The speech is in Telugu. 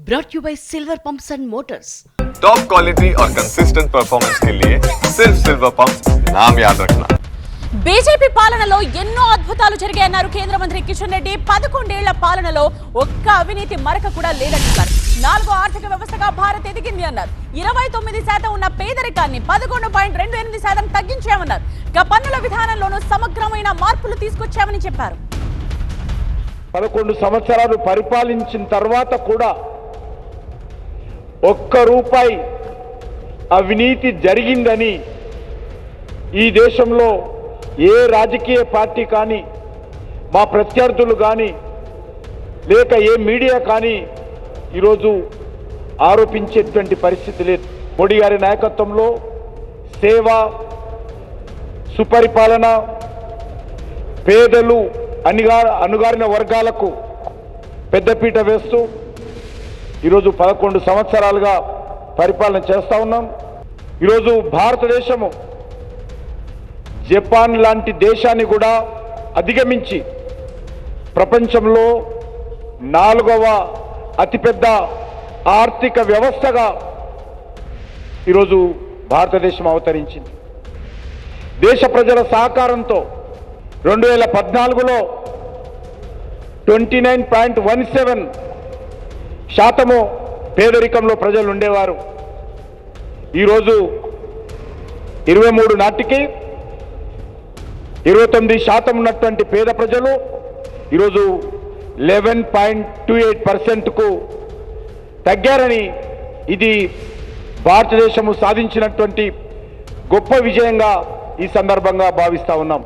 brought you by Silver Pumps and Motors. Top quality और कंसिस्टेंट परफॉर्मेंस के लिए सिर्फ सिल्वर पंप्स नाम याद रखना. బీజేపీ పాలనలో ఎన్నో అద్భుతాలు జరిగాయన్నారు కేంద్ర మంత్రి కిషన్ రెడ్డి. 11 ఏళ్ల పాలనలో ఒక్క అవినీతి మరక కూడా లేదంటున్నారు. 4వ ఆర్థిక వ్యవస్థగా భారత్ ఎదిగింది అన్నారు. 29% ఉన్న పేదరికాన్ని 11.28% తగ్గించామన్నారు. పన్నుల విధానంలోనూ సమగ్రమైన మార్పులు తీసుకొచ్చామని చెప్పారు. 11 సంవత్సరాలు పరిపాలించిన తర్వాత కూడా ఒక్క రూపాయి అవినీతి జరిగిందని ఈ దేశంలో ఏ రాజకీయ పార్టీ కానీ, మా ప్రత్యర్థులు కానీ, లేక ఏ మీడియా కానీ ఈరోజు ఆరోపించేటువంటి పరిస్థితి లేదు. మోడీ గారి నాయకత్వంలో సేవ, సుపరిపాలన, పేదలు, అణగారిన వర్గాలకు పెద్దపీట వేస్తూ ఈరోజు 11 సంవత్సరాలుగా పరిపాలన చేస్తూ ఉన్నాం. ఈరోజు భారతదేశము జపాన్ లాంటి దేశాన్ని కూడా అధిగమించి ప్రపంచంలో 4వ అతిపెద్ద ఆర్థిక వ్యవస్థగా ఈరోజు భారతదేశం అవతరించింది. దేశ ప్రజల సహకారంతో 2014లో 29.17% పేదరికంలో ప్రజలు ఉండేవారు. ఈరోజు 23 నాటికి 29% ఉన్నటువంటి పేద ప్రజలు ఈరోజు 11.28%కు తగ్గారని, ఇది భారతదేశము సాధించినటువంటి గొప్ప విజయంగా ఈ సందర్భంగా భావిస్తా ఉన్నాం.